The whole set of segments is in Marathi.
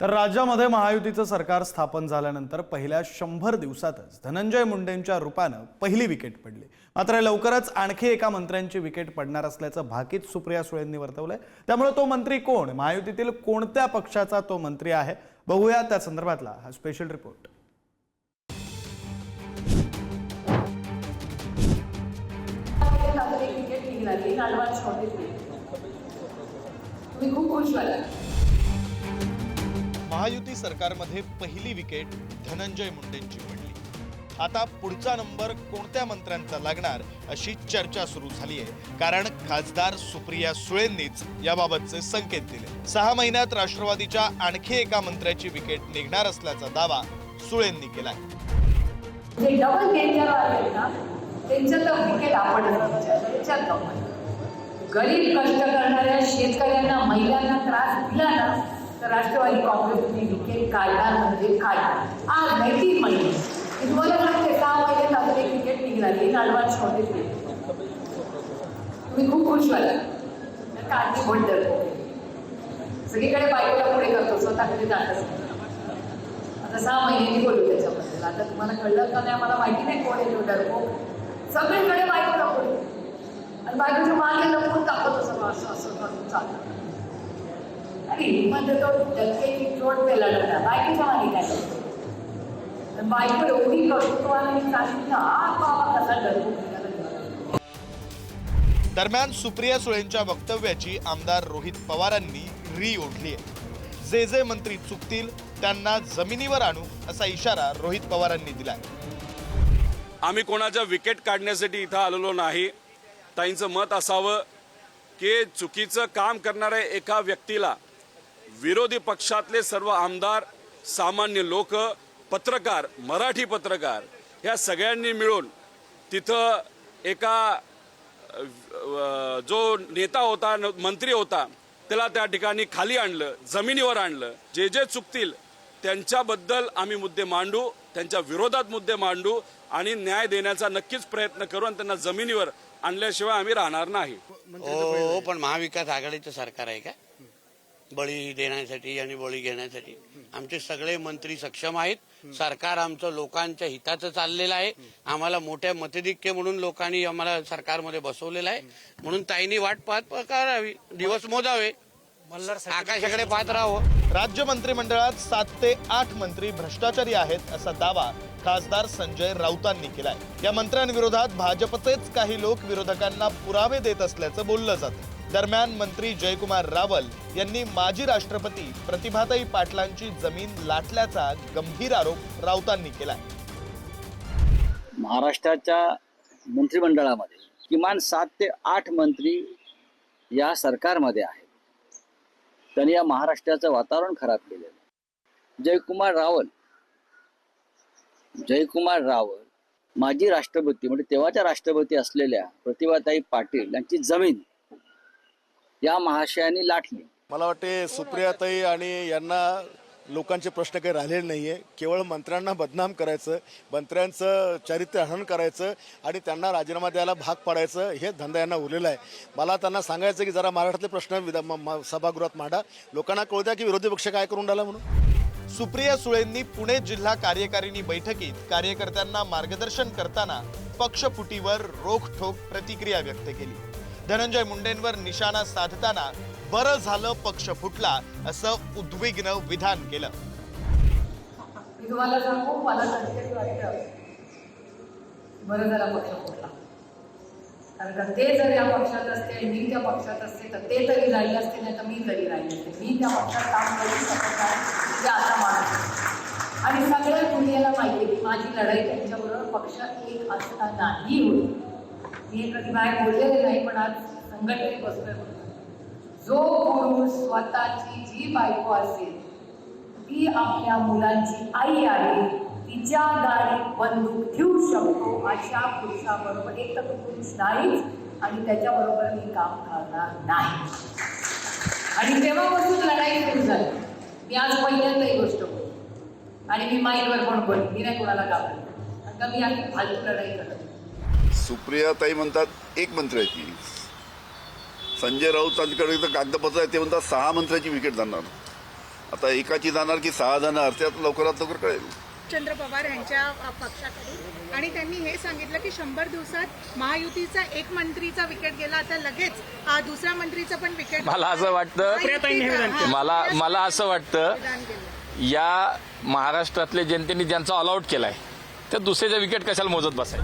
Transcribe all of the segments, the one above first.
तर राज्यामध्ये महायुतीचं सरकार स्थापन झाल्यानंतर पहिल्या 100 दिवसातच धनंजय मुंडेंच्या रूपानं पहिली विकेट पडली। मात्र लवकरच आणखी एका मंत्र्यांची विकेट पडणार असल्याचं भाकीत सुप्रिया सुळेंनी वर्तवलंय। त्यामुळे तो मंत्री कोण, महायुतीतील कोणत्या पक्षाचा तो मंत्री आहे, बघूया त्या संदर्भातला हा स्पेशल रिपोर्ट। तुम्ही खूप खुश व्हाल। महायुती सरकारमध्ये पहिली विकेट धनंजय मुंडेंची पडली। आता पुढचा नंबर कोणत्या मंत्र्यांचा लागणार अशी चर्चा सुरू झाली आहे, कारण खासदार सुप्रिया सुळेंनीच याबाबतचे संकेत दिले। 6 महिन्यात राष्ट्रवादीच्या आणखी एका मंत्र्याची विकेट निघणार असल्याचा दावा सुळेंनी केलाय। जे डबल डेंजर वाले ना त्यांच्यात विकेट आपणच त्याच्यात गरीब कष्ट करणाऱ्या शेतकऱ्यांना महिलांना त्रास दिला ना तर राष्ट्रवादी काँग्रेसने विकेट काढणार म्हणजे काढणार। आज नाही 3 महिने तुम्हाला सांगते 6 महिन्यात अजून एक विकेट निघाली ॲडव्हान्स शॉर्टेज। तुम्ही खूप खुश व्हाल, काढली बोलतर सगळीकडे बायकोला पुढे करतो, स्वतःकडे जातच आता 6 महिन्यांनी बोलू त्याच्याबद्दल। आता तुम्हाला कळलं का नाही मला माहिती नाही कोण आहे तो डरपोक, सगळीकडे बायकोला पुढे आणि बायकोच्या मागे लपून दाखवतो सगळं असं असं चालतं। आणि मध्ये तो डकेची चोट पेला ना बायकोच्या मागे काय बायको एवढी कष्टवान सांगितलं हा बाबा कसा डरपोक। दरम्यान सुप्रिया सुळेंच्या वक्तव्याची आमदार रोहित पवारांनी री ओढली आहे। जे मंत्री चुकतील त्यांना जमिनीवर आणू असा इशारा रोहित पवारांनी दिलाय। आम्ही कोणाच्या विकेट काढण्यासाठी इथं आलेलो नाही। ताईंचं मत असावं की चुकीचं काम करणाऱ्या एका व्यक्तीला विरोधी पक्षातले सर्व आमदार, सामान्य लोक, पत्रकार, मराठी पत्रकार ह्या सगळ्यांनी मिळून तिथं एका जो नेता होता, मंत्री होता, त्याला त्या ठिकाणी खाली आणलं, जमिनीवर आणलं। जे चुकतील त्यांच्याबद्दल आम्ही मुद्दे मांडू, त्यांच्या विरोधात मुद्दे मांडू आणि न्याय देण्याचा नक्कीच प्रयत्न करू आणि त्यांना जमिनीवर आणल्याशिवाय आम्ही राहणार नाही। हो, पण महाविकास आघाडीचं सरकार आहे का बळी देण्यासाठी आणि बळी घेण्यासाठी? आमचे सगळे मंत्री सक्षम आहेत। सरकार आमचं लोकांच्या हिताचं चाललेलं आहे। आम्हाला मोठ्या मतधिक्य म्हणून लोकांनी आम्हाला सरकारमध्ये बसवलेलं आहे, म्हणून ताईंनी वाट पाहत करावी, दिवस मोजावे, आकाशाकडे पाहत राहावं। राज्य मंत्रिमंडळात 7 ते 8 मंत्री भ्रष्टाचारी आहेत असा दावा खासदार संजय राऊतांनी केलाय। या मंत्र्यांविरोधात भाजपचेच काही लोक विरोधकांना पुरावे देत असल्याचं बोललं जातं। दरम्यान मंत्री जयकुमार रावल यांनी माजी राष्ट्रपती प्रतिभाताई पाटलांची जमीन लाटल्याचा गंभीर आरोप राऊतांनी केलाय। महाराष्ट्राच्या मंत्रिमंडळामध्ये किमान 7 ते 8 मंत्री या सरकारमध्ये आहेत। त्यांनी या महाराष्ट्राचं वातावरण खराब केलेलं। जयकुमार रावल माजी राष्ट्रपती म्हणजे तेव्हाच्या राष्ट्रपती असलेल्या प्रतिभाताई पाटील यांची जमीन या महाशयाने लाटली। मला वाटते सुप्रियाताई आणि यांना लोकांचे प्रश्न काही राहिलेले नाहीये। केवळ मंत्र्यांना बदनाम करायचं, मंत्र्यांचं चारित्र्य हनन करायचं आणि त्यांना राजीनामा द्यायला भाग पाडायचं, हे धंदा यांना उरलेला आहे। मला त्यांना सांगायचं की जरा महाराष्ट्रातले प्रश्न सभागृहात मांडा, लोकांना कळू द्या की विरोधी पक्ष काय करून राहिला म्हणून। सुप्रिया सुळेंनी पुणे जिल्हा कार्यकारिणी बैठकीत कार्यकर्त्यांना मार्गदर्शन करताना पक्षफुटीवर रोखठोक प्रतिक्रिया व्यक्त केली। धनंजय मुंडेंवर निशाणा साधताना बरं झालं पक्ष फुटला असं उद्विग्न विधान केलं। मी तुम्हाला सांगू, मला कधीतरी वाटतं बरं झालं पक्ष फुटला, कारण ते जर या पक्षात असते, मी त्या पक्षात असते तर ते तरी राहिले असते, नाही तर मी तरी राहिले असते। मी त्या पक्षात काम करू शकत नाही म्हणजे असा माणूस। आणि सगळ्या दुनियेला माहिती आहे की माझी लढाई त्यांच्याबरोबर पक्ष एक असतानाही होती। मी हे कधी बाहेर बोललेले नाही, पण आज संघटनेत बसलोय। जो पुरुष स्वतःची जी बायको असेल ती आपल्या मुलांची आई आहे, तिच्या गाडीत बंदूक ठेवू शकतो, अशा पुरुषाबरोबर एक तर पुरुष नाहीच आणि त्याच्याबरोबर मी काम करणार नाही। आणि तेव्हापासून लढाई सुरू झाली। मी आज पहिल्यांदा ही गोष्ट बोलली आणि मी माईंडवर पण बोलली, मी नाही कोणाला घाबरले, आता मी आधी फालतू लढाई करत। सुप्रियाताई म्हणतात एक मंत्र्याची, संजय राऊतांकडे कागदपत्र आहे ते म्हणतात 6 मंत्र्याची विकेट जाणार। आता एकाची जाणार की 6 जण अर्ध्यात लवकरात लवकर कळेल. चंद्र पवार यांच्या पक्षाकडून आणि त्यांनी हे सांगितलं की 100 दिवसात महायुतीचा एक मंत्रीचा विकेट गेला, आता लगेच दुसऱ्या मंत्रीचा पण विकेट. मला असं वाटतं मला असं वाटतं या महाराष्ट्रातल्या जनतेने ज्यांचा ऑल आउट केलाय त्या दुसऱ्याचा विकेट कशाला मोजत बसाय.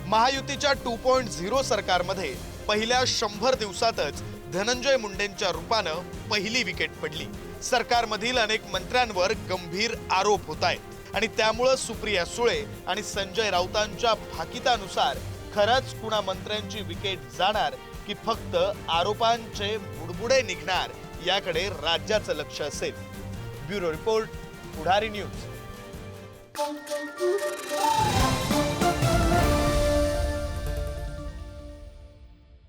महायुतीच्या 2.0 सरकारमध्ये पहिल्या 100 दिवसातच धनंजय मुंडेंच्या रूपानं पहिली विकेट पडली. सरकारमधील अनेक मंत्र्यांवर गंभीर आरोप होत आहेत आणि त्यामुळं सुप्रिया सुळे आणि संजय राऊतांच्या भाकितानुसार खरंच कुणा मंत्र्यांची विकेट जाणार की फक्त आरोपांचे बुडबुडे निघणार याकडे राज्याचं लक्ष असेल. ब्युरो रिपोर्ट, पुढारी न्यूज.